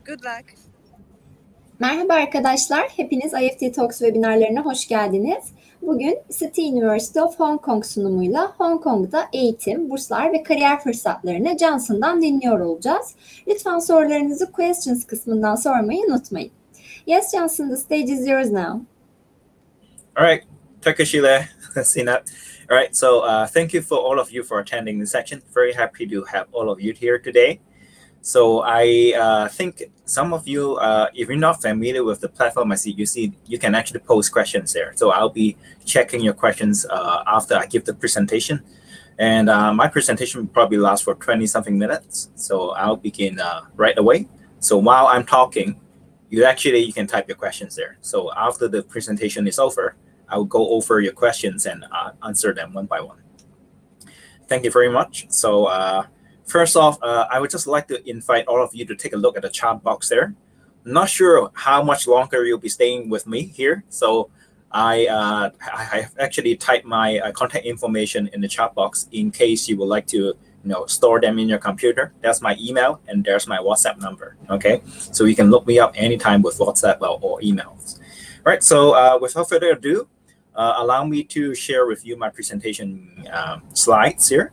Good luck. Merhaba arkadaşlar, hepiniz IEFT Talks webinarlarına hoş geldiniz. Bugün City University of Hong Kong sunumuyla Hong Kong'da eğitim, burslar ve kariyer fırsatlarını Johnson'dan dinliyor olacağız. Lütfen sorularınızı questions kısmından sormayı unutmayın. Yes, Johnson, the stage is yours now. All right, Takashila, Sinat. All right, so thank you for all of you for attending this section. Very happy to have all of you here today. So I think some of you, if you're not familiar with the platform, you can actually post questions there. So I'll be checking your questions after I give the presentation. And my presentation will probably last for 20-something minutes. So I'll begin right away. So while I'm talking, you can type your questions there. So after the presentation is over, I will go over your questions and answer them one by one. Thank you very much. So first off, I would just like to invite all of you to take a look at the chat box there. I'm not sure how much longer you'll be staying with me here. So I have actually typed my contact information in the chat box in case you would like to store them in your computer. That's my email and there's my WhatsApp number. Okay, so you can look me up anytime with WhatsApp or emails. All right, so without further ado, allow me to share with you my presentation slides here.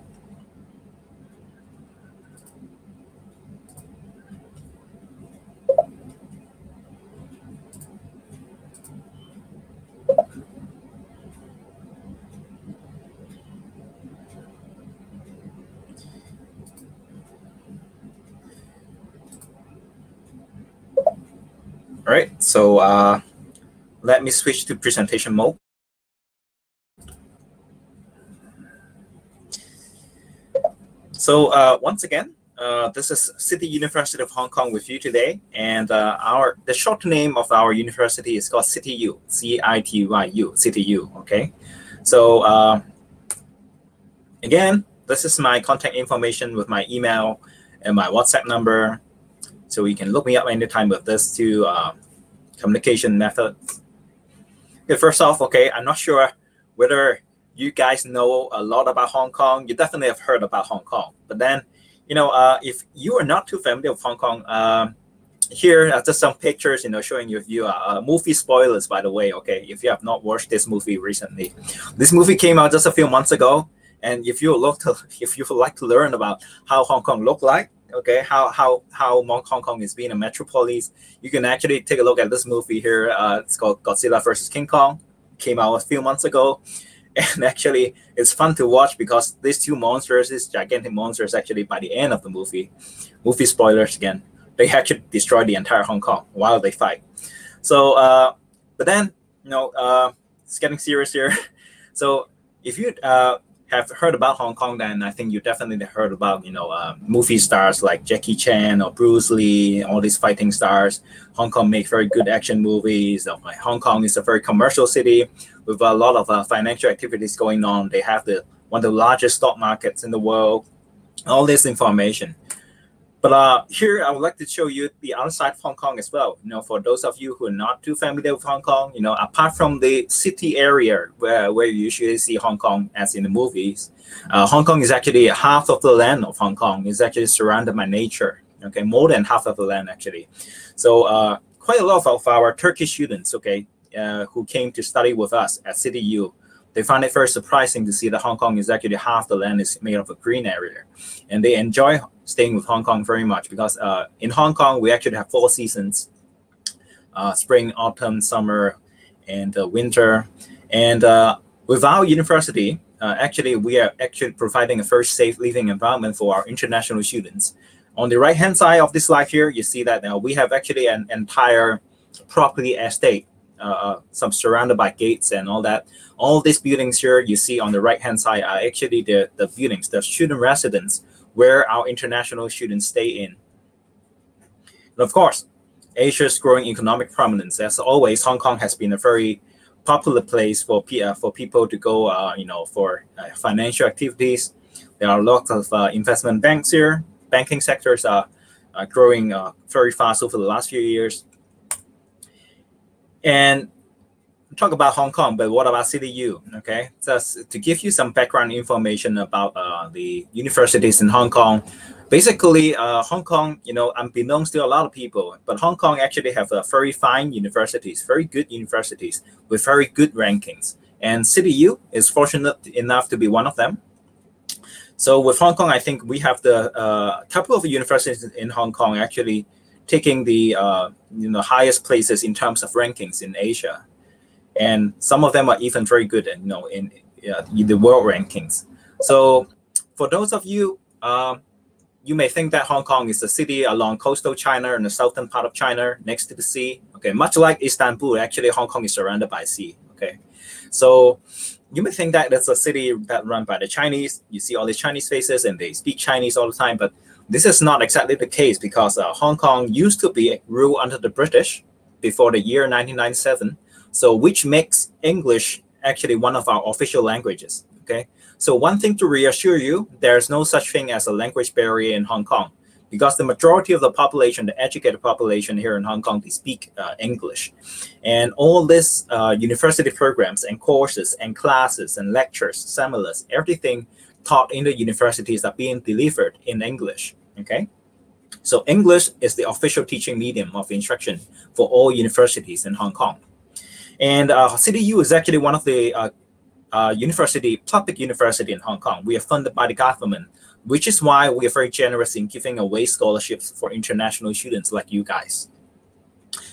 All right, so let me switch to presentation mode. So once again, this is City University of Hong Kong with you today, and the short name of our university is called CityU, C-I-T-Y-U, CityU. Okay, so again, this is my contact information with my email and my WhatsApp number. So you can look me up anytime with this two communication methods. Okay, first off, okay, I'm not sure whether you guys know a lot about Hong Kong. You definitely have heard about Hong Kong. But then, if you are not too familiar with Hong Kong, here are just some pictures, showing you movie spoilers, by the way, okay, if you have not watched this movie recently. This movie came out just a few months ago. And if you would like to learn about how Hong Kong looked like, okay, how Hong Kong is being a metropolis, you can actually take a look at this movie here. It's called Godzilla vs. King Kong. Came out a few months ago. And actually, it's fun to watch because these two monsters, these gigantic monsters, actually, by the end of the movie spoilers again, they actually destroy the entire Hong Kong while they fight. So, but then, it's getting serious here. So if you have heard about Hong Kong, then I think you definitely heard about, movie stars like Jackie Chan or Bruce Lee, all these fighting stars. Hong Kong makes very good action movies. Hong Kong is a very commercial city with a lot of financial activities going on. They have one of the largest stock markets in the world, all this information. But here I would like to show you the other side of Hong Kong as well. For those of you who are not too familiar with Hong Kong, apart from the city area where you usually see Hong Kong as in the movies, Hong Kong is actually half of the land of Hong Kong is actually surrounded by nature. Okay, more than half of the land actually. So quite a lot of our Turkish students, okay, who came to study with us at CityU, they found it very surprising to see that Hong Kong is actually half the land is made of a green area. And they enjoy staying with Hong Kong very much because in Hong Kong, we actually have 4 seasons, spring, autumn, summer, and winter. And with our university, actually, we are actually providing a very safe living environment for our international students. On the right-hand side of this slide here, you see that we have actually an entire property estate, some surrounded by gates and all that. All these buildings here you see on the right-hand side are actually the buildings, the student residence, where our international students stay in. And of course, Asia's growing economic prominence. As always, Hong Kong has been a very popular place for people to go, for financial activities. There are lots of investment banks here. Banking sectors are growing very fast over the last few years. And talk about Hong Kong, but what about CityU? Okay, just to give you some background information about the universities in Hong Kong. Basically, Hong Kong, unbeknownst to a lot of people, but Hong Kong actually have very fine universities, very good universities with very good rankings. And CityU is fortunate enough to be one of them. So with Hong Kong, I think we have the couple of universities in Hong Kong actually taking the highest places in terms of rankings in Asia. And some of them are even very good in the world rankings. So for those of you, you may think that Hong Kong is a city along coastal China in the southern part of China next to the sea. Okay, much like Istanbul, actually Hong Kong is surrounded by sea. Okay, so you may think that it's a city that run by the Chinese. You see all these Chinese faces and they speak Chinese all the time, but this is not exactly the case because Hong Kong used to be ruled under the British before the year 1997. So which makes English actually one of our official languages, okay? So one thing to reassure you, there's no such thing as a language barrier in Hong Kong because the majority of the population, the educated population here in Hong Kong, they speak English. And all this university programs and courses and classes and lectures, seminars, everything taught in the universities are being delivered in English, okay? So English is the official teaching medium of instruction for all universities in Hong Kong. And CityU is actually one of the public university in Hong Kong. We are funded by the government, which is why we are very generous in giving away scholarships for international students like you guys.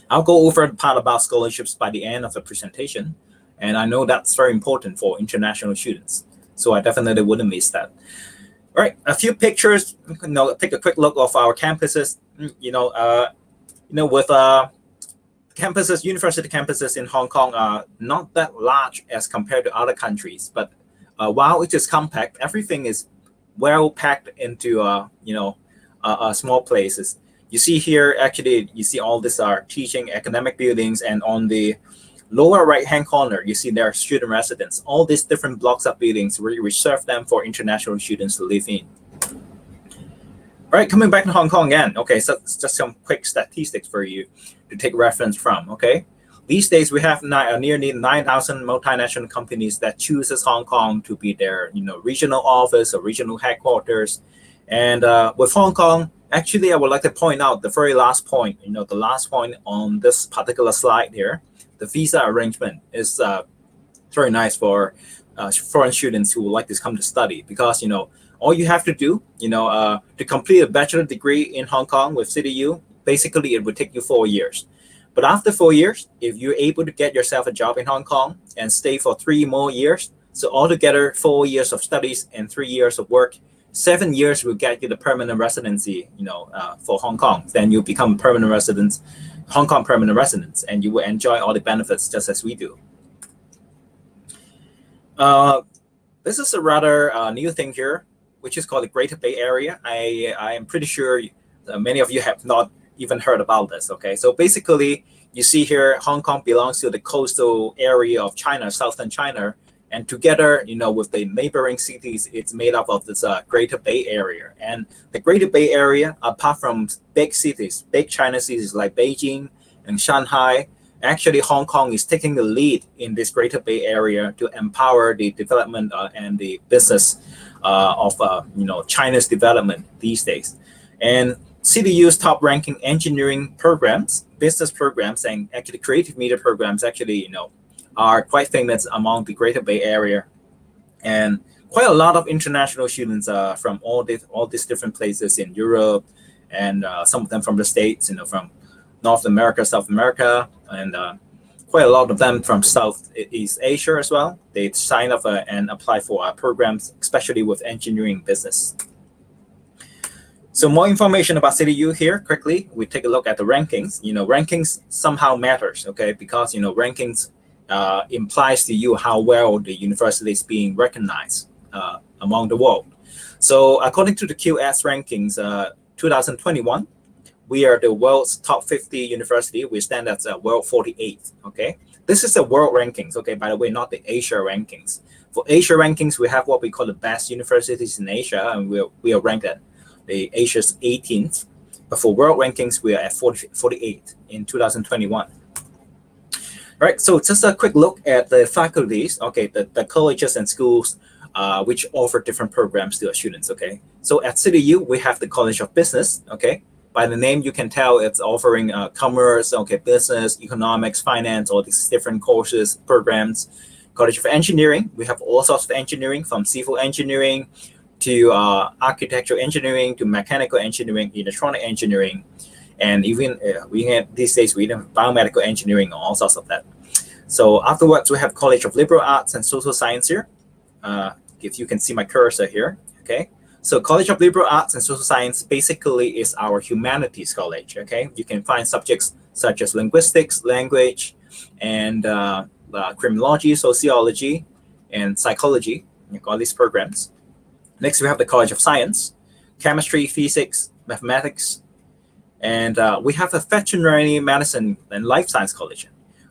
I'll go over the part about scholarships by the end of the presentation. And I know that's very important for international students. So I definitely wouldn't miss that. All right, a few pictures, take a quick look of our campuses, with campuses, university campuses in Hong Kong are not that large as compared to other countries, but while it is compact, everything is well packed into small places. You see here, actually, you see all these are teaching academic buildings, and on the lower right-hand corner, you see there are student residence. All these different blocks of buildings, we reserve them for international students to live in. All right, coming back to Hong Kong again. Okay, so just some quick statistics for you to take reference from, okay? These days, we have nearly 9,000 multinational companies that chooses Hong Kong to be their regional office or regional headquarters. And with Hong Kong, actually, I would like to point out the very last point, the last point on this particular slide here. The visa arrangement is very nice for foreign students who would like to come to study because, all you have to do, to complete a bachelor degree in Hong Kong with CityU, basically it would take you 4 years. But after 4 years, if you're able to get yourself a job in Hong Kong and stay for 3 more years, so altogether 4 years of studies and 3 years of work, 7 years will get you the permanent residency, for Hong Kong. Then you become permanent residents, Hong Kong permanent residents, and you will enjoy all the benefits just as we do. This is a rather new thing here, which is called the Greater Bay Area. I am pretty sure many of you have not even heard about this, okay? So basically, you see here, Hong Kong belongs to the coastal area of China, southern China, and together, with the neighboring cities, it's made up of this Greater Bay Area. And the Greater Bay Area, apart from big cities, big China cities like Beijing and Shanghai, actually Hong Kong is taking the lead in this Greater Bay Area to empower the development and the business of China's development these days. And CityU's top ranking engineering programs, business programs, and actually creative media programs actually, are quite famous among the Greater Bay Area. And quite a lot of international students from all these different places in Europe, and some of them from the States, from North America, South America, and quite a lot of them from Southeast Asia as well. They sign up and apply for our programs, especially with engineering business. So more information about CityU here, quickly. We take a look at the rankings. Rankings somehow matters, okay? Because, rankings implies to you how well the university is being recognized among the world. So according to the QS rankings, 2021, we are the world's top 50 university. We stand at world 48, okay? This is the world rankings, okay? By the way, not the Asia rankings. For Asia rankings, we have what we call the best universities in Asia, and we are ranked at the Asia's 18th. But for world rankings, we are at 48 in 2021. Right, so just a quick look at the faculties, okay, the colleges and schools which offer different programs to our students, okay. So at CityU, we have the College of Business, okay. By the name, you can tell it's offering commerce, okay, business, economics, finance, all these different courses, programs. College of Engineering, we have all sorts of engineering, from civil engineering to architectural engineering to mechanical engineering, electronic engineering, and even these days we have biomedical engineering, all sorts of that. So afterwards, we have College of Liberal Arts and Social Science here. If you can see my cursor here, okay. So College of Liberal Arts and Social Science basically is our humanities college, okay. You can find subjects such as linguistics, language, and criminology, sociology, and psychology, all these programs. Next, we have the College of Science, chemistry, physics, mathematics, and we have a veterinary medicine and life science college.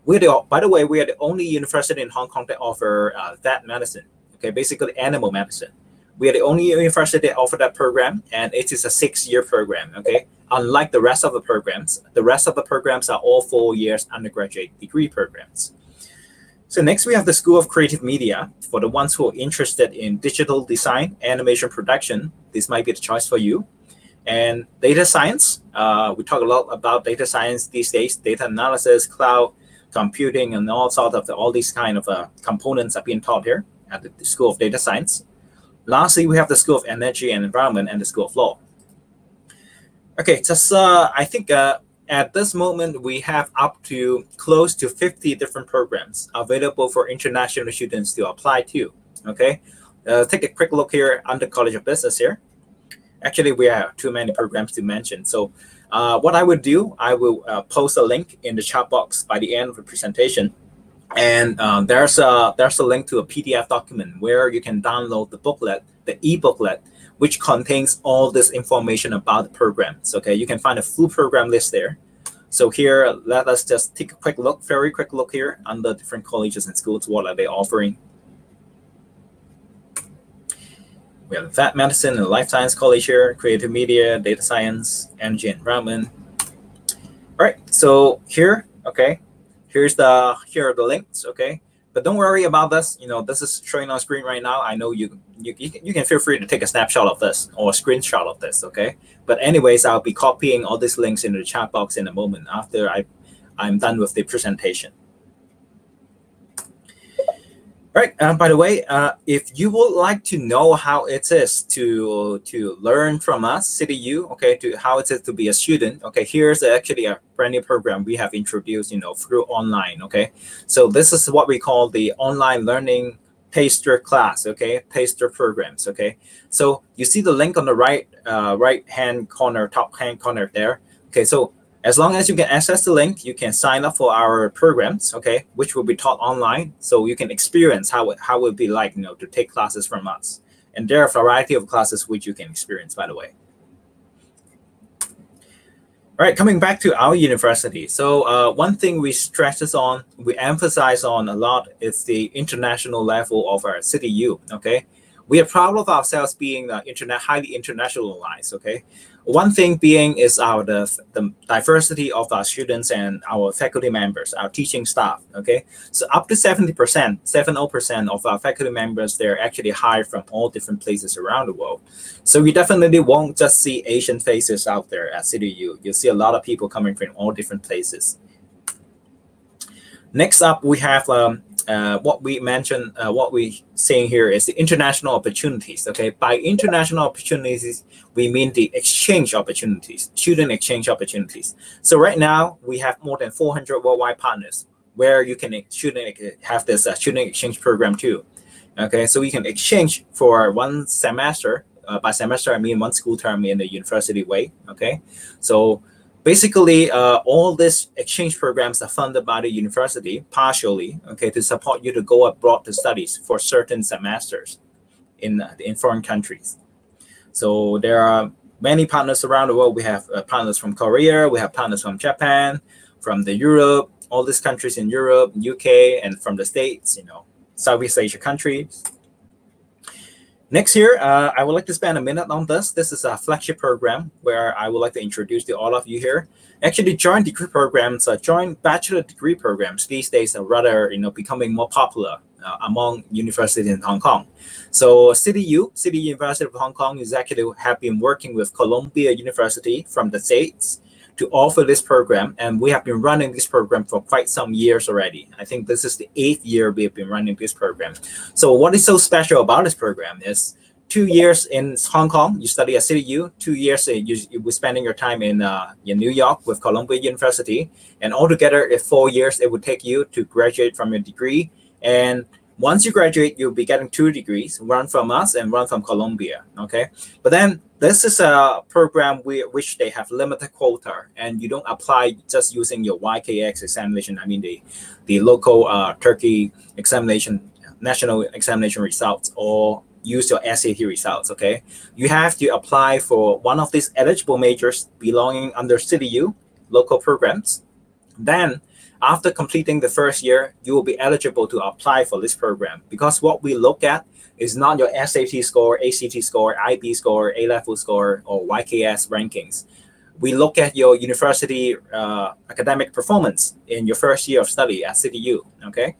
By the way, we are the only university in Hong Kong that offer vet medicine, okay, basically animal medicine. We are the only university that offer that program, and it is a 6-year program, okay? Unlike the rest of the programs are all 4 years undergraduate degree programs. So next, we have the School of Creative Media. For the ones who are interested in digital design, animation production, this might be the choice for you. And data science, we talk a lot about data science these days, data analysis, cloud computing, and all sorts of all these kind of components are being taught here at the School of Data Science. Lastly, we have the School of Energy and Environment and the School of Law. Okay, just I think at this moment, we have up to close to 50 different programs available for international students to apply to, okay? Take a quick look here under College of Business here. Actually, we have too many programs to mention. So what I would do, I will post a link in the chat box by the end of the presentation. And there's a link to a PDF document where you can download the booklet, the e-booklet, which contains all this information about the programs. Okay, you can find a full program list there. So here, let us just take a quick look, very quick look here on the different colleges and schools. What are they offering? We have vet medicine and life science college here, creative media, data science, energy and environment. All right, so here, okay. Here are the links, okay? But don't worry about this. You know, this is showing on screen right now. I know you can feel free to take a snapshot of this or a screenshot of this, okay? But anyways, I'll be copying all these links into the chat box in a moment after I'm done with the presentation. All right, by the way, if you would like to know how it is to learn from us, CityU, okay, to how it is to be a student, okay, here's actually a brand new program we have introduced, you know, through online, okay. So this is what we call the online learning taster class, okay, taster programs, okay. So you see the link on the right hand corner, top hand corner there, okay. So as long as you can access the link, you can sign up for our programs, okay, which will be taught online, so you can experience how it would be like, you know, to take classes from us. And there are a variety of classes which you can experience, by the way. All right, coming back to our university. So one thing we emphasize on a lot is the international level of our CityU, okay. We are proud of ourselves being highly internationalized, okay. One thing being is the diversity of our students and our faculty members, our teaching staff, okay? So up to 70% of our faculty members, they're actually hired from all different places around the world. So we definitely won't just see Asian faces out there at CityU. You'll see a lot of people coming from all different places. Next up, we have what we mentioned, what we saying here is the international opportunities. Okay, by international opportunities, we mean the exchange opportunities, student exchange opportunities. So right now we have more than 400 worldwide partners where you can have this student exchange program too. Okay, so we can exchange for one semester. By semester, I mean one school term in the university way. Okay, so basically, all these exchange programs are funded by the university partially, okay, to support you to go abroad to studies for certain semesters in foreign countries. So there are many partners around the world. We have partners from Korea, we have partners from Japan, from the Europe, all these countries in Europe, UK, and from the States, you know, Southeast Asia countries. Next year, I would like to spend a minute on this. This is a flagship program where I would like to introduce to all of you here. Actually, joint degree programs, joint bachelor degree programs these days are rather, becoming more popular among universities in Hong Kong. So CityU, City University of Hong Kong, is actually have been working with Columbia University from the States to offer this program, and we have been running this program for quite some years already. I think this is the 8th year we have been running this program. So what is so special about this program is 2 years in Hong Kong, you study at CityU, 2 years you were spending your time in New York with Columbia University, and altogether, if 4 years, it would take you to graduate from your degree. And once you graduate, you'll be getting 2 degrees, one from us and one from Columbia, okay? But then this is a program which they have limited quota, and you don't apply just using your YKX examination, I mean the local Turkey examination, national examination results, or use your SAT results, okay? You have to apply for one of these eligible majors belonging under CityU, local programs. Then after completing the first year, you will be eligible to apply for this program, because what we look at is not your SAT score, ACT score, IB score, A-level score, or YKS rankings. We look at your university academic performance in your first year of study at CityU, okay?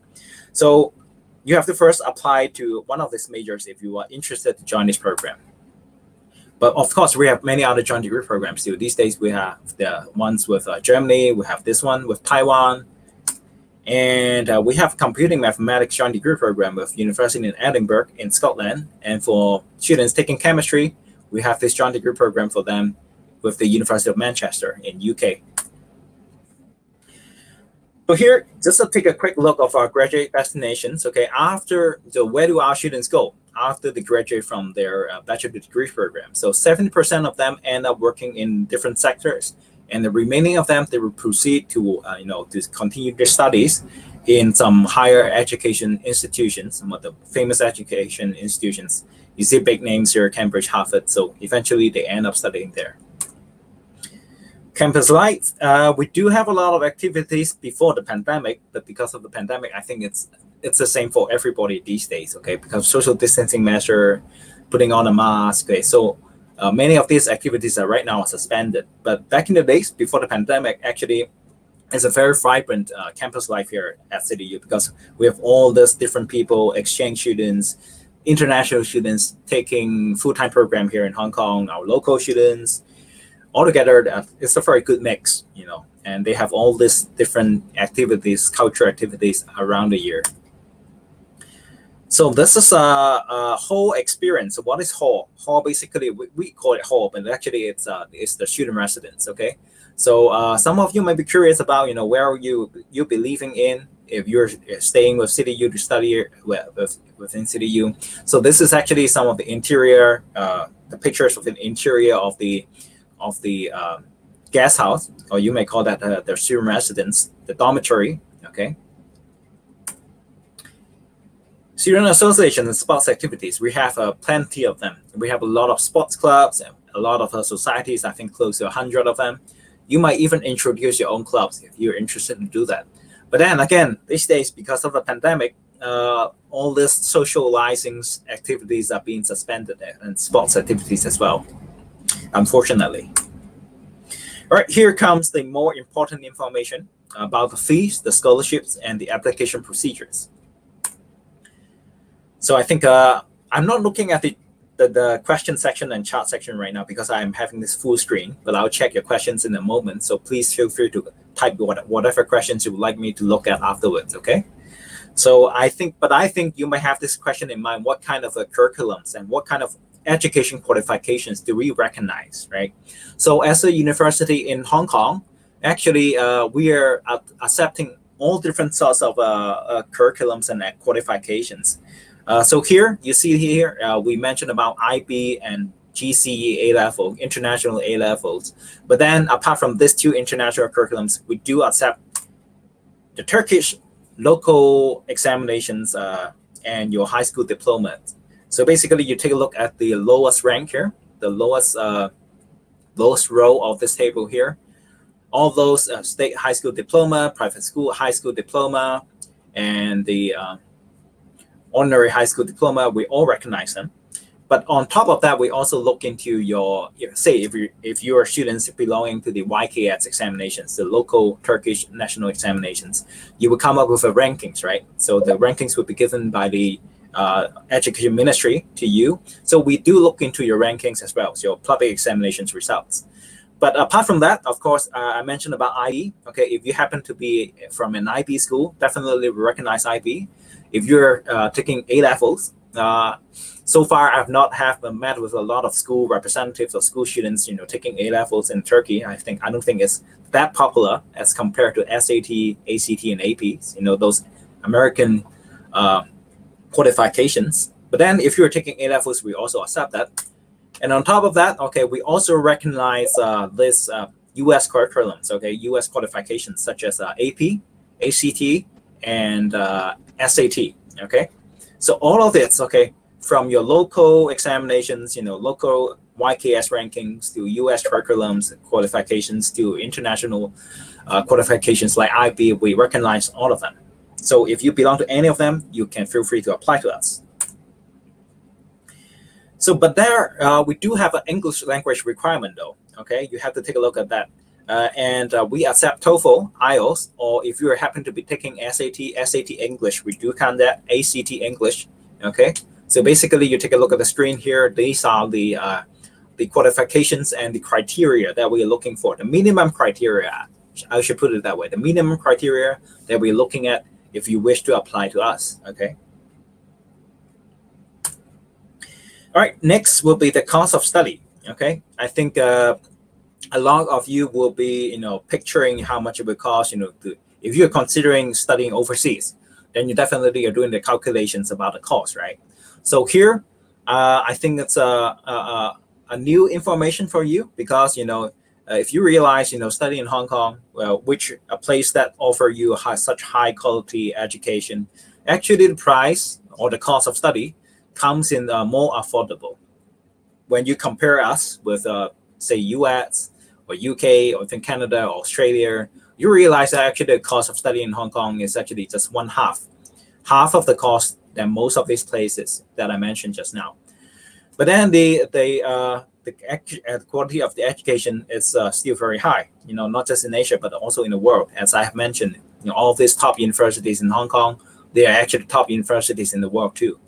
So you have to first apply to one of these majors if you are interested to join this program. But of course, we have many other joint degree programs too. These days, we have the ones with Germany, we have this one with Taiwan, and we have computing mathematics joint degree program with University in Edinburgh in Scotland. And for students taking chemistry, we have this joint degree program for them with the University of Manchester in UK. So here, just to take a quick look of our graduate destinations, okay, where do our students go after they graduate from their bachelor degree program? So 70% of them end up working in different sectors, and the remaining of them, they will proceed to, to continue their studies in some higher education institutions, some of the famous education institutions. You see big names here, Cambridge, Harvard, so eventually they end up studying there. Campus life, we do have a lot of activities before the pandemic, but because of the pandemic, I think it's the same for everybody these days, okay? Because social distancing measure, putting on a mask, okay? So many of these activities are right now suspended. But back in the days before the pandemic, actually, it's a very vibrant campus life here at CityU, because we have all these different people, exchange students, international students taking full-time program here in Hong Kong, our local students. Altogether, it's a very good mix, and they have all these different activities, cultural activities around the year. So this is a hall experience. What is hall? Hall, basically, we call it hall, but actually it's the student residence, okay? So some of you might be curious about, where you'll be living in if you're staying with CityU to study within CityU. So this is actually some of the interior, the pictures of the interior of the guest house, or you may call that the student residence, the dormitory, okay? Student association and sports activities, we have plenty of them. We have a lot of sports clubs, and a lot of societies, I think close to 100 of them. You might even introduce your own clubs if you're interested in do that. But then again, these days, because of the pandemic, all these socializing activities are being suspended, and sports activities as well, unfortunately. All right, here comes the more important information about the fees, the scholarships, and the application procedures. So I think I'm not looking at the question section and chat section right now because I'm having this full screen, but I'll check your questions in a moment. So please feel free to type whatever questions you would like me to look at afterwards, okay? So I think you might have this question in mind: what kind of curriculums and what kind of education qualifications do we recognize, right? So as a university in Hong Kong, actually we are accepting all different sorts of curriculums and qualifications. So here, you see here, we mentioned about IB and GCE A-level, international A-levels. But then apart from these two international curriculums, we do accept the Turkish local examinations and your high school diploma. So basically, you take a look at the lowest rank here, the lowest row of this table here. All those state high school diploma, private school high school diploma, and the ordinary high school diploma, we all recognize them. But on top of that, we also look into your, say, if you are students belonging to the YKS examinations, the local Turkish national examinations, you will come up with a rankings, right? So the rankings will be given by the education ministry to you. So we do look into your rankings as well, so your public examinations results. But apart from that, of course, I mentioned about IB. Okay, if you happen to be from an IB school, definitely recognize IB. If you're taking A levels, so far I've not met with a lot of school representatives or school students, taking A levels in Turkey. I don't think it's that popular as compared to SAT, ACT, and APs. Those American qualifications. But then if you're taking A levels, we also accept that. And on top of that, okay, we also recognize this U.S. curriculums, okay, U.S. qualifications such as AP, ACT, and SAT, okay. So all of this, okay, from your local examinations, local YKS rankings to U.S. curriculums qualifications to international qualifications like IB, we recognize all of them. So if you belong to any of them, you can feel free to apply to us. So, but there, we do have an English language requirement though, okay? You have to take a look at that. And we accept TOEFL, IELTS, or if you happen to be taking SAT English, we do count that, ACT English, okay? So basically you take a look at the screen here, these are the qualifications and the criteria that we're looking for, the minimum criteria, I should put it that way, the minimum criteria that we're looking at if you wish to apply to us, okay? All right, next will be the cost of study, okay? I think a lot of you will be, picturing how much it would cost, if you're considering studying overseas, then you definitely are doing the calculations about the cost, right? So here, I think it's a new information for you because, if you realize, studying in Hong Kong, which a place that offer you such high quality education, actually the price or the cost of study comes in more affordable. When you compare us with, say, US or UK or even Canada or Australia, you realize that actually the cost of studying in Hong Kong is actually just half of the cost than most of these places that I mentioned just now. But then the quality of the education is still very high, not just in Asia, but also in the world. As I have mentioned, all of these top universities in Hong Kong, they are actually top universities in the world too.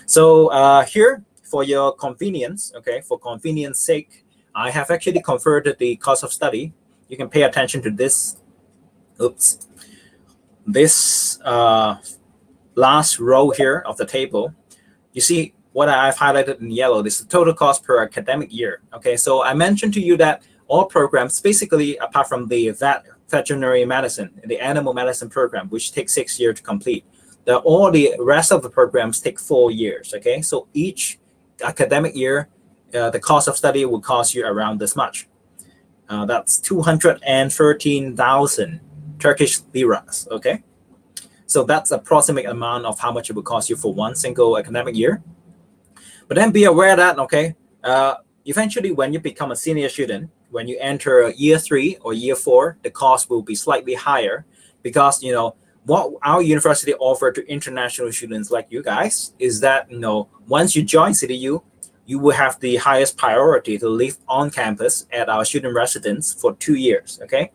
So here, for your convenience, okay, for convenience sake, I have actually converted the cost of study. You can pay attention to this. Oops. This last row here of the table. You see what I've highlighted in yellow. This is the total cost per academic year. Okay, so I mentioned to you that all programs, basically, apart from the veterinary medicine, the animal medicine program, which takes 6 years to complete, all the rest of the programs take 4 years, okay? So each academic year, the cost of study will cost you around this much. That's 213,000 Turkish liras, okay? So that's approximate amount of how much it will cost you for one single academic year. But then be aware that, okay, eventually when you become a senior student, when you enter year 3 or year 4, the cost will be slightly higher because, what our university offer to international students like you guys is that, once you join CityU, you will have the highest priority to live on campus at our student residence for 2 years, okay?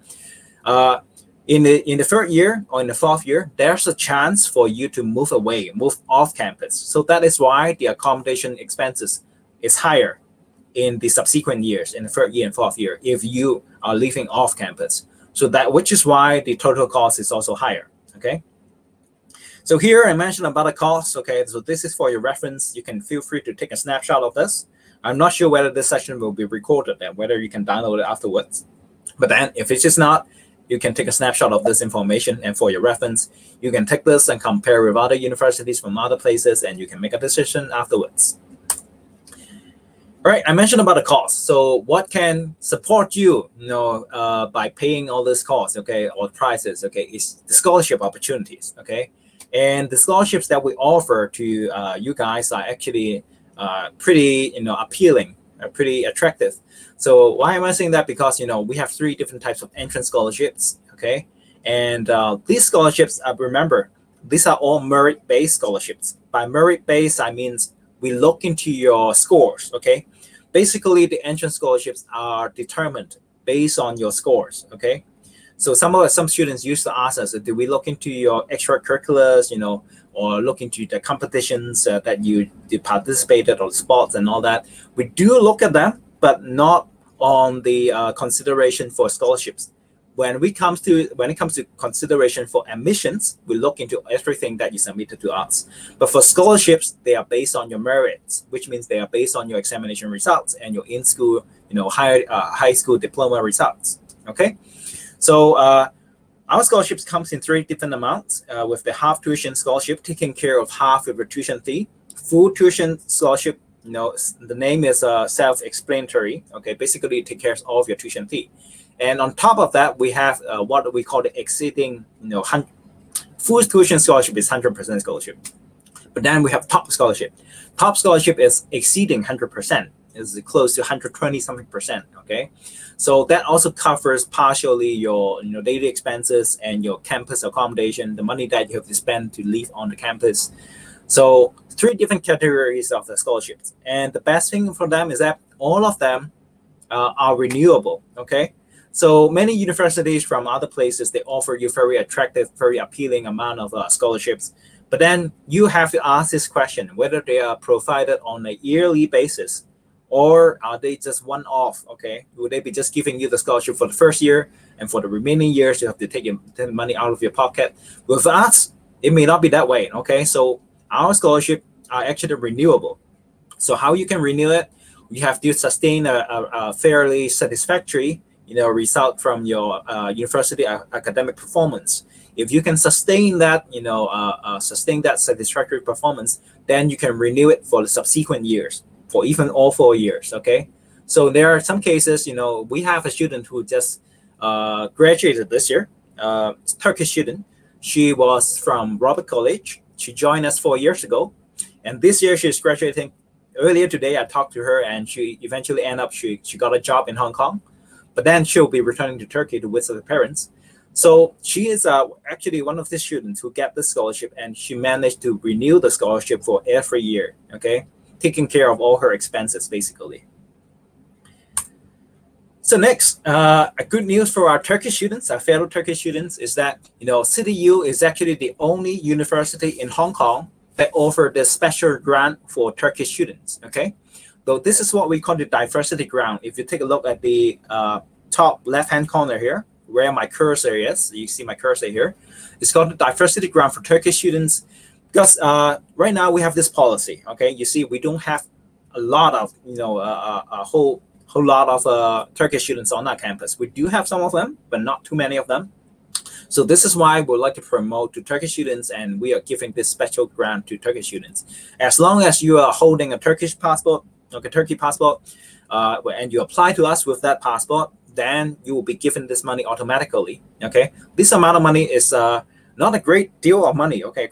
In the third year or in the fourth year, there's a chance for you to move off campus. So that is why the accommodation expenses is higher in the subsequent years, in the third year and fourth year, if you are living off campus. So which is why the total cost is also higher. Okay, so here I mentioned about the cost. Okay, so this is for your reference. You can feel free to take a snapshot of this. I'm not sure whether this session will be recorded and whether you can download it afterwards. But then if it's just not, you can take a snapshot of this information, and for your reference, you can take this and compare with other universities from other places, and you can make a decision afterwards. All right, I mentioned about the cost. So what can support you, by paying all this costs, okay, or prices, okay, is the scholarship opportunities, okay? And the scholarships that we offer to you guys are actually pretty, appealing, pretty attractive. So why am I saying that? Because, we have 3 different types of entrance scholarships, okay? And these scholarships, remember, these are all merit-based scholarships. By merit-based, I mean we look into your scores, okay? Basically, the entrance scholarships are determined based on your scores, okay? So some students used to ask us, do we look into your extracurriculars, you know, or look into the competitions that you participated or sports and all that? We do look at them, but not on the consideration for scholarships. When it comes to consideration for admissions, we look into everything that you submitted to us. But for scholarships, they are based on your merits, which means they are based on your examination results and your in-school, you know, high school diploma results. Okay, so our scholarships comes in 3 different amounts, with the half tuition scholarship taking care of half of your tuition fee. Full tuition scholarship, you know, the name is self-explanatory. Okay, basically it takes care of all of your tuition fee. And on top of that, we have what we call the exceeding, you know, full tuition scholarship is 100% scholarship. But then we have top scholarship. Top scholarship is exceeding 100%. Is close to 120-something%. Okay, so that also covers partially your daily expenses and your campus accommodation, the money that you have to spend to live on the campus. So 3 different categories of the scholarships, and the best thing for them is that all of them are renewable. Okay. So many universities from other places, they offer you very attractive, very appealing amount of scholarships. But then you have to ask this question, whether they are provided on a yearly basis or are they just one-off, okay? Would they be just giving you the scholarship for the first year and for the remaining years you have to take the money out of your pocket? With us, it may not be that way, okay? So our scholarship are actually renewable. So how you can renew it? You have to sustain a fairly satisfactory result from your university academic performance. If you can sustain that, satisfactory performance, then you can renew it for the subsequent years, for even all 4 years. Okay, so there are some cases. We have a student who just graduated this year, Turkish student. She was from Robert College. She joined us 4 years ago, and this year she's graduating. Earlier today, I talked to her, and she eventually ended up she got a job in Hong Kong. But then she'll be returning to Turkey to visit her parents. So she is actually one of the students who get the scholarship, and she managed to renew the scholarship for every year, okay? Taking care of all her expenses, basically. So next, a good news for our Turkish students, our fellow Turkish students, is that, CityU is actually the only university in Hong Kong that offer this special grant for Turkish students, okay? So this is what we call the diversity grant. If you take a look at the top left-hand corner here, where my cursor is, you see my cursor here. It's called the diversity grant for Turkish students, because right now we have this policy. Okay, you see, we don't have a lot of a whole lot of Turkish students on our campus. We do have some of them, but not too many of them. So this is why we'd like to promote to Turkish students, and we are giving this special grant to Turkish students. As long as you are holding a Turkish passport, okay, Turkey passport, and you apply to us with that passport, then you will be given this money automatically. Okay, this amount of money is not a great deal of money. Okay,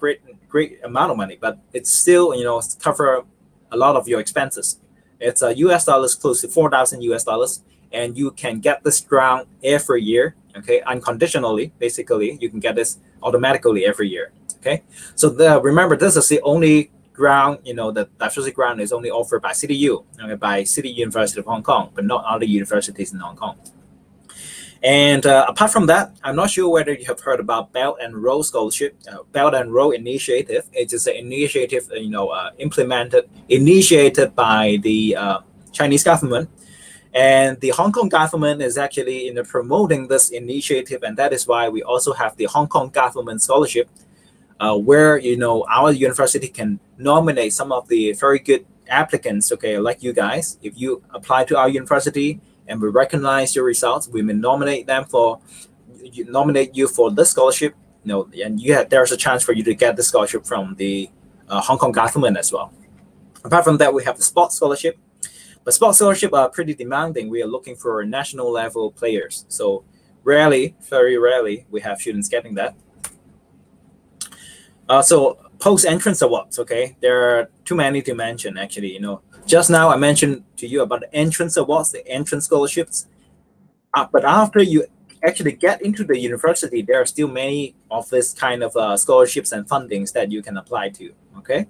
great amount of money, but it's still cover a lot of your expenses. It's US dollars, close to $4,000 and you can get this grant every year. Okay, unconditionally, basically, you can get this automatically every year. Okay, so remember, this is the only grant, the diversity grant is only offered by CityU, okay, by City University of Hong Kong, but not other universities in Hong Kong. And apart from that, I'm not sure whether you have heard about Belt and Road Scholarship, Belt and Road Initiative. It is an initiative, initiated by the Chinese government. And the Hong Kong government is actually promoting this initiative, and that is why we also have the Hong Kong Government Scholarship, where our university can nominate some of the very good applicants, okay, like you guys. If you apply to our university and we recognize your results, we may nominate you for the scholarship, and there's a chance for you to get the scholarship from the Hong Kong government as well. Apart from that, we have the sports scholarship. But sports scholarship are pretty demanding. We are looking for national level players. So very rarely, we have students getting that. So post-entrance awards, okay? There are too many to mention, actually. Just now I mentioned to you about the entrance awards, the entrance scholarships. But after you actually get into the university, there are still many of this kind of scholarships and fundings that you can apply to, okay?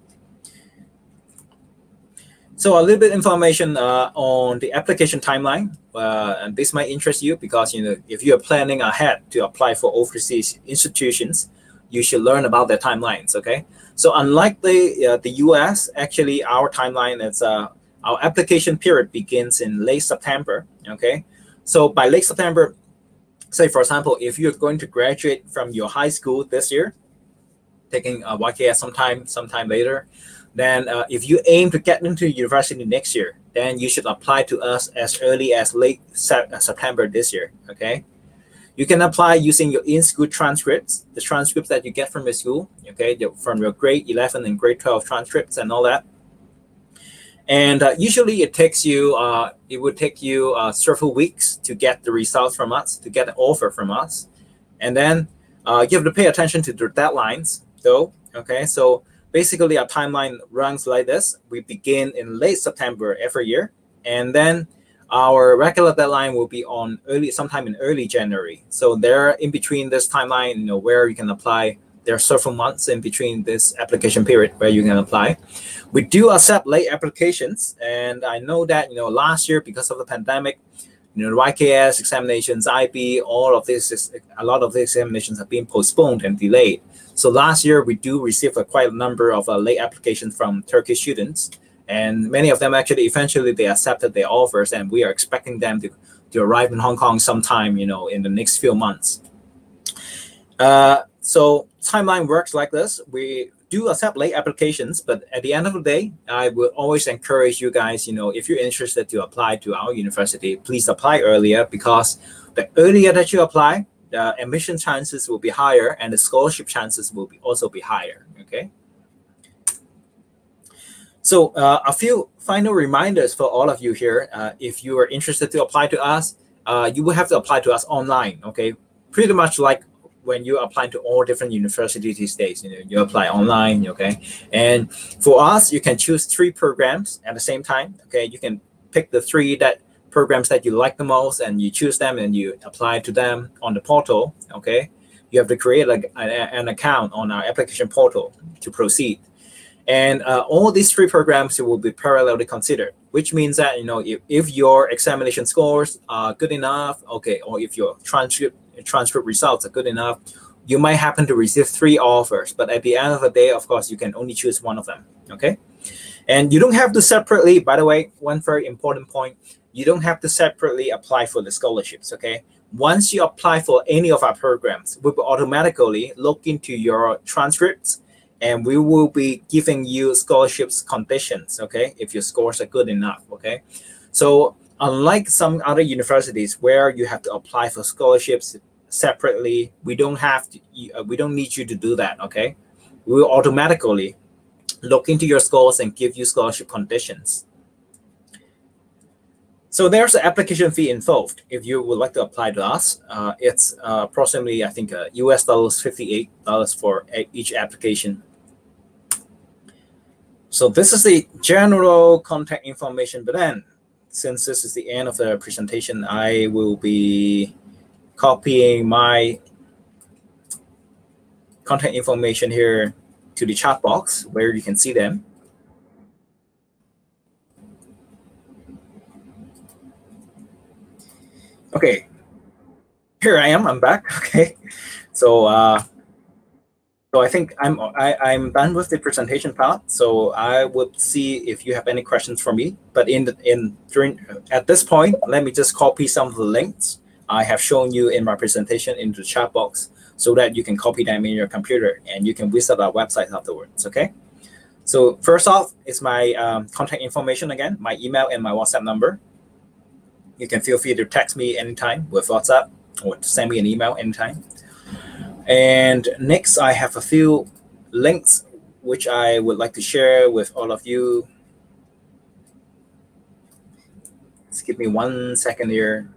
So a little bit information on the application timeline, and this might interest you because if you are planning ahead to apply for overseas institutions, you should learn about their timelines. Okay, so unlike the US, actually our timeline is our application period begins in late September. Okay, so by late September, say for example, if you're going to graduate from your high school this year, taking a YKS sometime later, then if you aim to get into university next year, then you should apply to us as early as late September this year. Okay, you can apply using your in-school transcripts, the transcripts that you get from your school. Okay, from your grade 11 and grade 12 transcripts and all that. And usually it would take you several weeks to get the results from us, to get an offer from us. And then you have to pay attention to the deadlines though. Okay, so basically our timeline runs like this. We begin in late September every year, and then our regular deadline will be on sometime in early January. So there in between this timeline, where you can apply, there are several months in between this application period where you can apply. We do accept late applications, and I know that last year because of the pandemic, the YKS examinations, IB, a lot of the examinations have been postponed and delayed. So last year we do receive quite a number of late applications from Turkish students, and many of them actually eventually they accepted their offers, and we are expecting them to arrive in Hong Kong sometime in the next few months. So timeline works like this. We do accept late applications, but at the end of the day, I will always encourage you guys, if you're interested to apply to our university, please apply earlier, because the earlier that you apply, the admission chances will be higher and the scholarship chances will also be higher. Okay. So a few final reminders for all of you here. If you are interested to apply to us, you will have to apply to us online. Okay, pretty much like when you apply to all different universities these days, you apply online. Okay, and for us, you can choose 3 programs at the same time. Okay, you can pick the 3 programs that you like the most, and you choose them and you apply to them on the portal. Okay, you have to create an account on our application portal to proceed. And all these 3 programs will be parallelly considered, which means that if your examination scores are good enough, okay, or if your transcript results are good enough, you might happen to receive 3 offers. But at the end of the day, of course, you can only choose one of them. Okay, and you don't have to separately. By the way, one very important point: you don't have to separately apply for the scholarships. Okay, once you apply for any of our programs, we will automatically look into your transcripts, and we will be giving you scholarships conditions, okay, if your scores are good enough. Okay, so unlike some other universities where you have to apply for scholarships separately, we don't need you to do that. Okay, we will automatically look into your scores and give you scholarship conditions. So there's an application fee involved if you would like to apply to us. It's approximately, I think, US dollars $58 for each application. So this is the general contact information, but then since this is the end of the presentation, I will be copying my contact information here to the chat box where you can see them. Okay, here I am. I'm back. Okay, so I think I'm done with the presentation part. So I would see if you have any questions for me. But at this point, let me just copy some of the links I have shown you in my presentation into the chat box, so that you can copy them in your computer and you can visit our website afterwards. Okay. So first off is my contact information again, my email and my WhatsApp number. You can feel free to text me anytime with WhatsApp or to send me an email anytime. And next, I have a few links which I would like to share with all of you. Just give me 1 second here.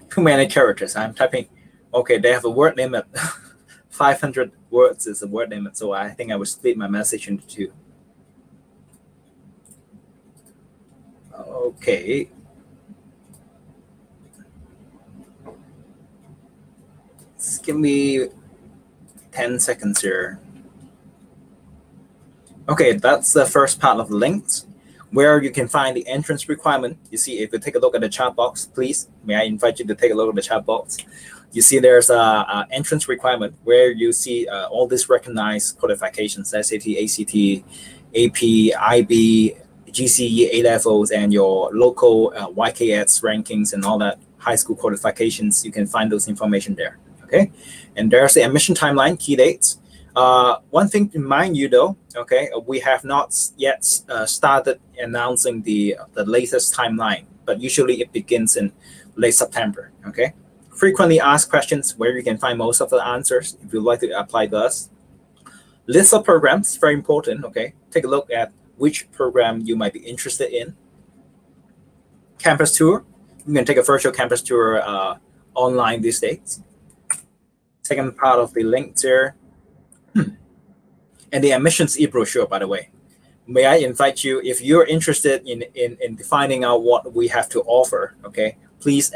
Too many characters. I'm typing. Okay, they have a word limit. 500 words is a word limit. So I think I will split my message into 2. Okay. Just give me 10 seconds here. Okay, that's the first part of the links, where you can find the entrance requirement. You see, if you take a look at the chat box, please, may I invite you to take a look at the chat box. You see there's a entrance requirement where you see all these recognized qualifications, SAT, ACT, AP, IB, GCE, A-levels, and your local YKS rankings and all that high school qualifications. You can find those information there, okay? And there's the admission timeline, key dates. One thing to mind you though, okay, we have not yet started announcing the latest timeline, but usually it begins in late September, okay? Frequently asked questions, where you can find most of the answers if you'd like to apply to us. List of programs, very important, okay? Take a look at which program you might be interested in. Campus tour, you can take a virtual campus tour online these days. Second part of the link there. And the admissions e-brochure, by the way. May I invite you, if you're interested in finding out what we have to offer, okay, please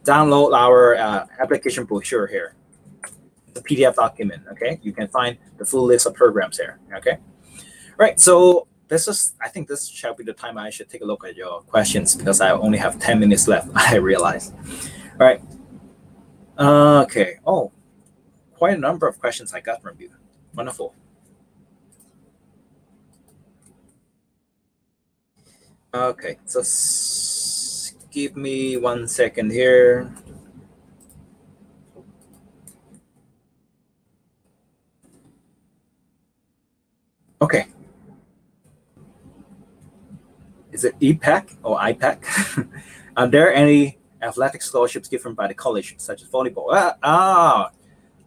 download our application brochure here, the PDF document, okay? You can find the full list of programs here, okay? All right, so I think this shall be the time I should take a look at your questions because I only have 10 minutes left, I realize. All right, okay, oh, quite a number of questions I got from you. Wonderful. Okay, so give me 1 second here. Okay. Is it EPAC or IPAC? Are there any athletic scholarships given by the college, such as volleyball?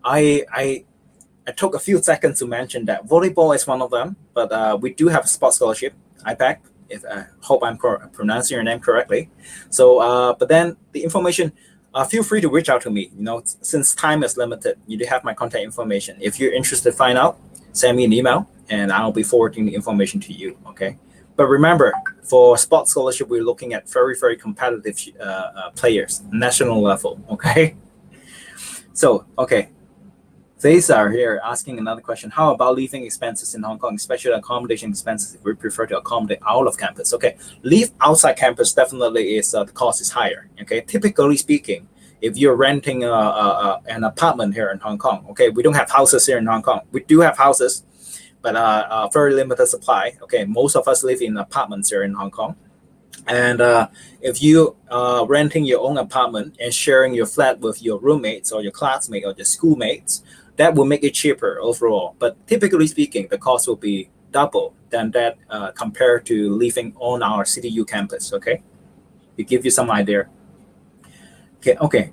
I took a few seconds to mention that volleyball is one of them, but we do have a sports scholarship, IPAC. I hope I'm pronouncing your name correctly. So, but then the information, feel free to reach out to me. You know, since time is limited, you do have my contact information. If you're interested to find out, send me an email, and I'll be forwarding the information to you. Okay. But remember, for sports scholarship, we're looking at very, very competitive players, national level. Okay. So, okay. These are here asking another question. How about living expenses in Hong Kong, especially accommodation expenses if we prefer to accommodate out of campus? Okay, live outside campus definitely is the cost is higher. Okay, typically speaking, if you're renting an apartment here in Hong Kong, okay, we don't have houses here in Hong Kong. We do have houses, but very limited supply. Okay, most of us live in apartments here in Hong Kong. And if you are renting your own apartment and sharing your flat with your roommates or your classmates or your schoolmates, that will make it cheaper overall. But typically speaking, the cost will be double than that compared to living on our CityU campus, okay? To give you some idea. Okay.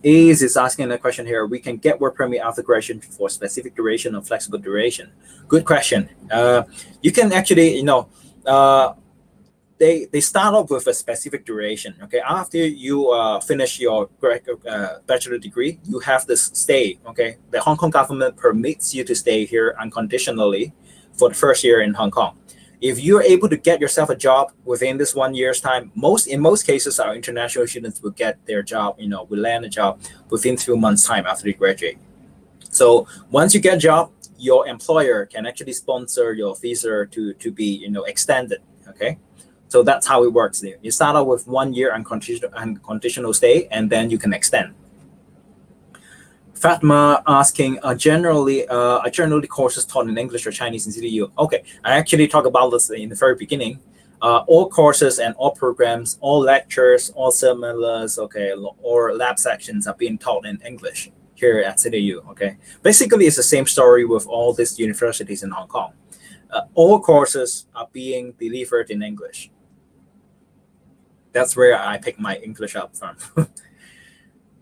Ace is asking a question here. We can get work permit after graduation for specific duration or flexible duration. Good question. You can actually, you know, they start off with a specific duration. Okay, after you finish your bachelor degree, you have this stay. Okay, the Hong Kong government permits you to stay here unconditionally for the first year in Hong Kong. If you're able to get yourself a job within this 1 year's time, in most cases, our international students will get their job. You know, will land a job within 2 months' time after they graduate. So once you get a job, your employer can actually sponsor your visa to be, you know, extended. Okay. So that's how it works. You start out with 1 year unconditional stay, and then you can extend. Fatma asking, generally courses taught in English or Chinese in CityU? Okay, I actually talked about this in the very beginning. All courses and all programs, all lectures, all seminars, okay, or lab sections are being taught in English here at CityU. Okay, basically it's the same story with all these universities in Hong Kong. All courses are being delivered in English. That's where I pick my English up from.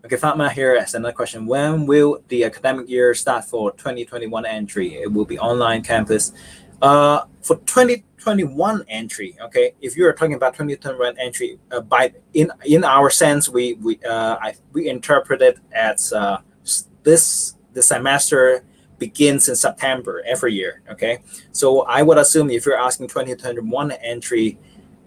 Okay, Fatma here has another question. When will the academic year start for 2021 entry? It will be online campus. For 2021 entry, okay, if you're talking about 2021 entry, in our sense, we interpret it as the semester begins in September every year. Okay, so I would assume if you're asking 2021 entry,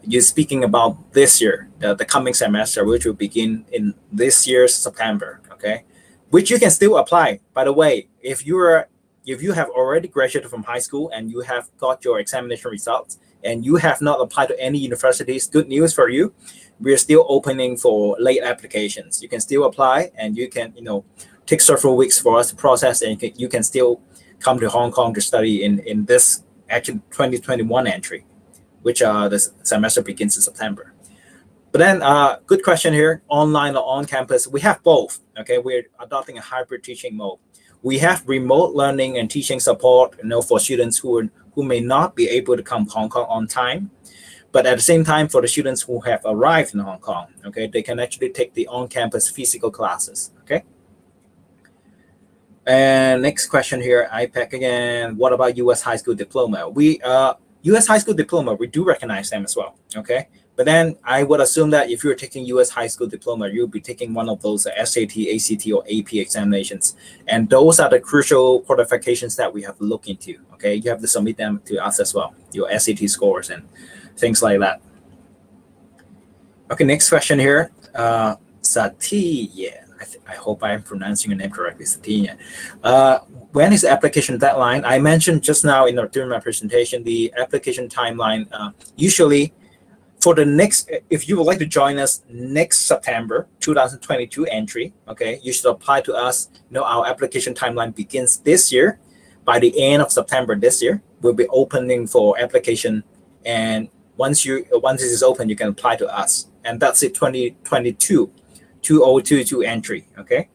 you're speaking about this year, the coming semester, which will begin in this year's September. Okay, which you can still apply. By the way, if you have already graduated from high school and you have got your examination results and you have not applied to any universities, good news for you. We're still opening for late applications. You can still apply, and you can, take several weeks for us to process, and you can still come to Hong Kong to study in this actually 2021 entry, which the semester begins in September. But then, good question here, online or on campus. We have both, okay? We're adopting a hybrid teaching mode. We have remote learning and teaching support, for students who may not be able to come to Hong Kong on time. But at the same time, for the students who have arrived in Hong Kong, okay, they can actually take the on-campus physical classes, okay? And next question here, IPAC again. What about U.S. high school diploma? U.S. high school diploma, we do recognize them as well, okay? But then I would assume that if you're taking U.S. high school diploma, you'll be taking one of those SAT, ACT, or AP examinations. And those are the crucial qualifications that we have to look into, okay? You have to submit them to us as well, your SAT scores and things like that. Okay, next question here. Satya, I hope I'm pronouncing your name correctly, Satya. When is the application deadline? I mentioned just now during my presentation, the application timeline. Usually, for the next, if you would like to join us next September 2022 entry, okay, you should apply to us. Our application timeline begins this year. By the end of September this year, we'll be opening for application, and once it is open, you can apply to us, and that's it. 2022 entry. Okay.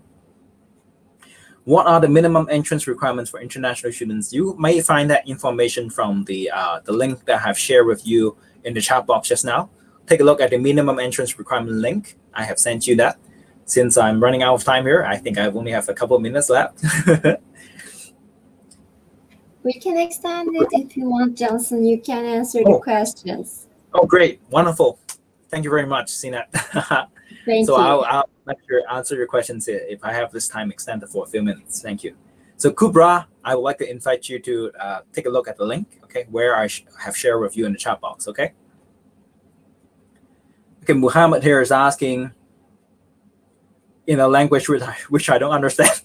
What are the minimum entrance requirements for international students? You may find that information from the link that I have shared with you in the chat box just now. Take a look at the minimum entrance requirement link. I have sent you that. Since I'm running out of time here, I think I only have a couple of minutes left. We can extend it if you want, Johnson. You can answer the questions. Oh, great. Wonderful. Thank you very much, Sinat. Thank you. I'll make sure to answer your questions if I have this time extended for a few minutes. Thank you. So Kubra, I would like to invite you to take a look at the link, okay, where I have shared with you in the chat box, okay? Okay, Muhammad here is asking in a language which I don't understand.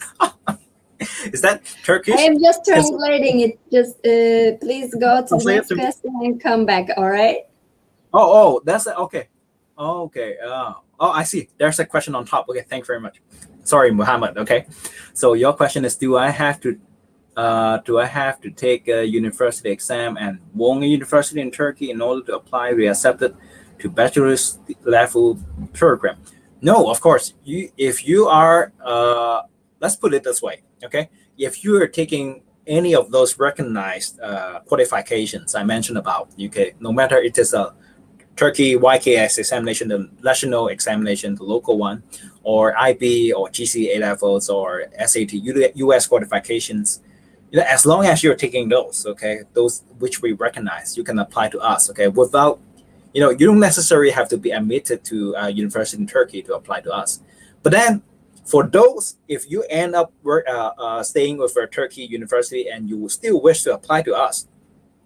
Is that Turkish? I am just translating it. Just please go to the next question and come back, all right? Oh, that's it. Okay. Okay. I see. There's a question on top. Okay, thanks very much. Sorry, Muhammad. Okay. So your question is, do I have to take a university exam and won a university in Turkey in order to apply be accepted to bachelor's level program? No, of course. If you are, let's put it this way. Okay, if you are taking any of those recognized qualifications I mentioned about, okay, no matter it is a Turkey YKS examination, the national examination, the local one, or IB or GCA levels or SAT, US qualifications, as long as you're taking those, okay, those which we recognize, you can apply to us, okay, without, you don't necessarily have to be admitted to a university in Turkey to apply to us. But then for those, if you end up staying with a Turkey university and you still wish to apply to us,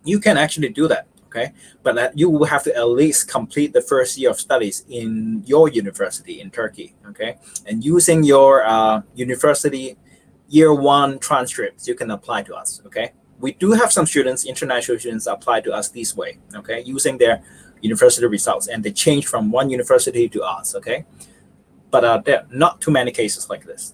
you can actually do that, okay? But you will have to at least complete the first year of studies in your university in Turkey, okay? And using your university year 1 transcripts, you can apply to us, okay? We do have some students, international students, apply to us this way, okay? Using their university results, and they change from one university to us, okay? But there are not too many cases like this.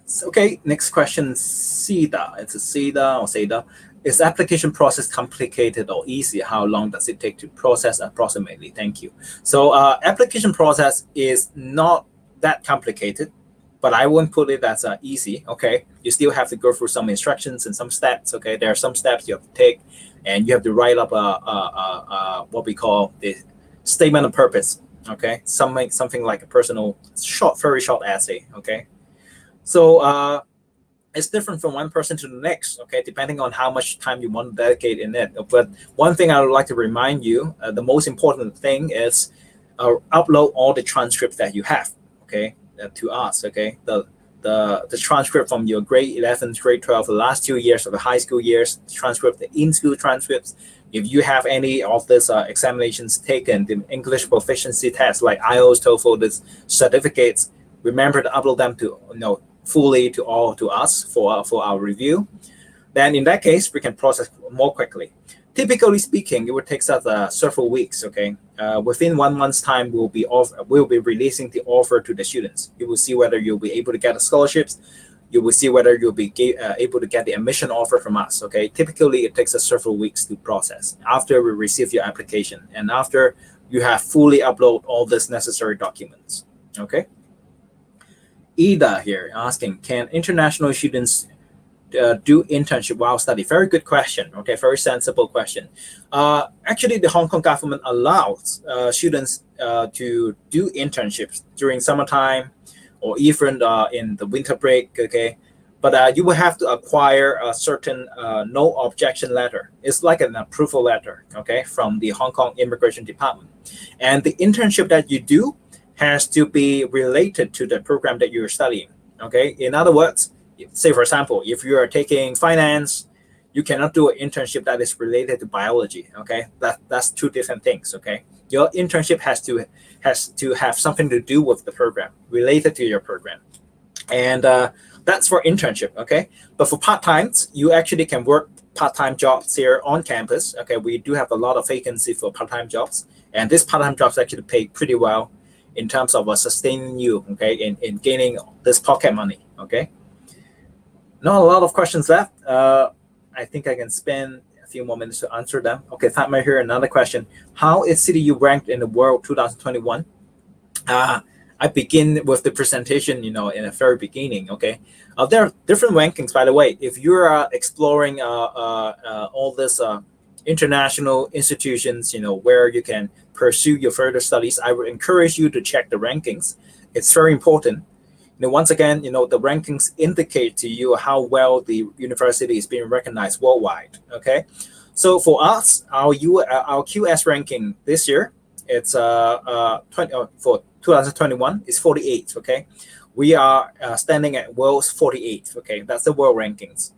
So, okay, next question, SIDA. It's a SIDA or SIDA. Is the application process complicated or easy? How long does it take to process approximately? Thank you. So application process is not that complicated, but I won't put it as easy, okay? You still have to go through some instructions and some steps, okay? There are some steps you have to take, and you have to write up what we call the statement of purpose, okay? Something like a personal, very short essay, okay? So it's different from one person to the next, okay? Depending on how much time you want to dedicate in it. But one thing I would like to remind you, the most important thing is upload all the transcripts that you have, okay? To us, okay? The transcript from your grade 11, grade 12, the last 2 years of the high school years, transcript, the in-school transcripts. If you have any of these examinations taken, the English proficiency test like IELTS, TOEFL, these certificates, remember to upload them to fully to us for our review. Then in that case, we can process more quickly. Typically speaking, it would take us several weeks. Okay, within 1 month's time, we'll be releasing the offer to the students. You will see whether you'll be able to get the scholarships. You will see whether you'll be able to get the admission offer from us. Okay, typically it takes us several weeks to process after we receive your application and after you have fully uploaded all these necessary documents. Okay. Ida here asking, can international students do internship while study? Very good question. Okay, very sensible question. Actually, the Hong Kong government allows students to do internships during summertime or even in the winter break. Okay, but you will have to acquire a certain no objection letter. It's like an approval letter. Okay, from the Hong Kong Immigration Department, and the internship that you do has to be related to the program that you're studying. Okay, in other words, say for example, if you are taking finance, you cannot do an internship that is related to biology. Okay, that's two different things. Okay, your internship has to have something to do with the program, related to your program, and that's for internship. Okay, but for part-times, you actually can work part-time jobs here on campus. Okay, we do have a lot of vacancy for part-time jobs, and these part-time jobs actually pay pretty well in terms of sustaining you, okay, in gaining this pocket money. Okay, not a lot of questions left. I think I can spend a few more minutes to answer them. Okay, Fatma here, another question. How is CityU ranked in the world 2021? I begin with the presentation, in the very beginning. Okay, there are different rankings, by the way. If you're exploring all this international institutions, where you can pursue your further studies, I would encourage you to check the rankings. It's very important. Once again, the rankings indicate to you how well the university is being recognized worldwide. Okay, so for us, our QS ranking this year, it's for 2021 is 48. Okay, we are standing at world's 48. Okay, that's the world rankings.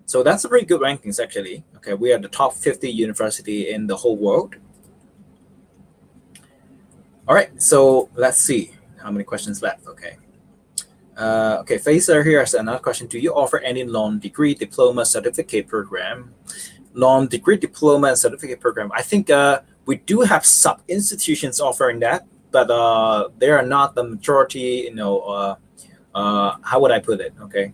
So that's a pretty good rankings actually. Okay, we are the top 50 university in the whole world. All right, so let's see how many questions left. Okay. Okay, Faisal here has another question. Do you offer any non-degree diploma certificate program? Non-degree diploma and certificate program. I think we do have sub-institutions offering that, but they are not the majority, how would I put it? Okay.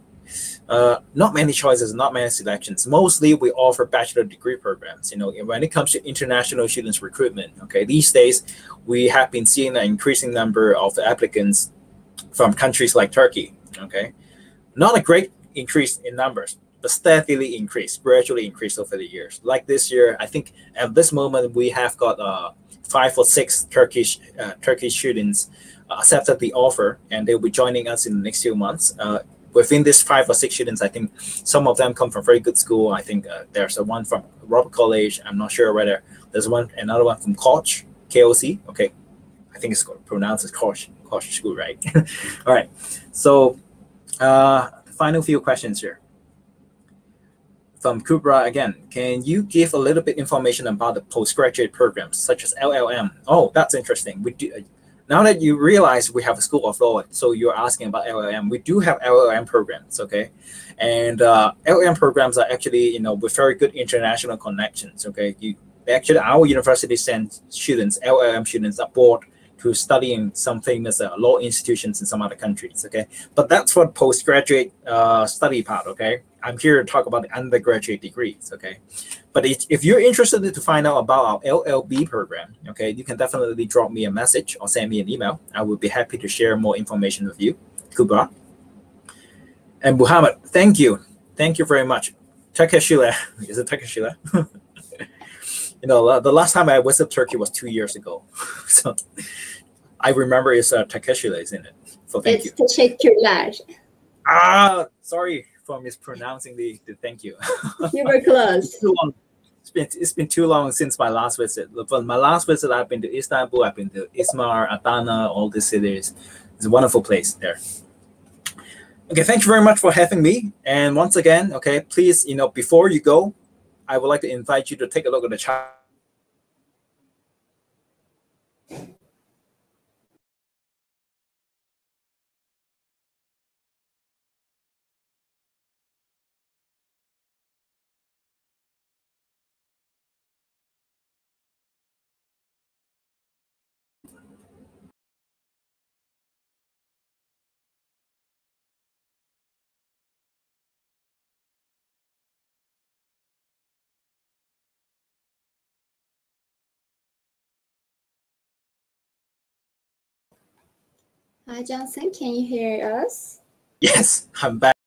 Not many choices, not many selections. Mostly we offer bachelor degree programs. When it comes to international students recruitment, okay, these days we have been seeing an increasing number of applicants from countries like Turkey. Okay, not a great increase in numbers, but steadily increased, gradually increased over the years. Like this year, I think at this moment we have got 5 or 6 Turkish students accepted the offer, and they'll be joining us in the next few months. Within these 5 or 6 students, I think some of them come from very good school. I think there's one from Robert College. I'm not sure whether there's another one from Koch, KOC. Okay, I think it's pronounced as Koch School, right? All right. So, final few questions here. From Kubra again, can you give a little bit information about the postgraduate programs such as LLM? Oh, that's interesting. We do. Now that you realize we have a School of Law, so you're asking about LLM, we do have LLM programs, okay? And LLM programs are actually, with very good international connections, okay? Actually, our university sends students, LLM students, abroad to study in some famous law institutions in some other countries, okay? But that's for postgraduate study part, okay? I'm here to talk about the undergraduate degrees, okay? But if you're interested to find out about our LLB program, okay, you can definitely drop me a message or send me an email. I would be happy to share more information with you. Kubra. And Muhammad, thank you. Thank you very much. Takeshila, is it Takeshila? The last time I visited Turkey was 2 years ago. So I remember it's Takeshila, isn't it? So thank you. It's teşekkürler. Sorry for mispronouncing the thank you. You were close. It's been too long since my last visit. But my last visit, I've been to Istanbul, I've been to Izmir, Adana, all these cities. It's a wonderful place there. Okay, thank you very much for having me. And once again, okay, please, before you go, I would like to invite you to take a look at the chat. Hi, Johnson. Can you hear us? Yes, I'm back.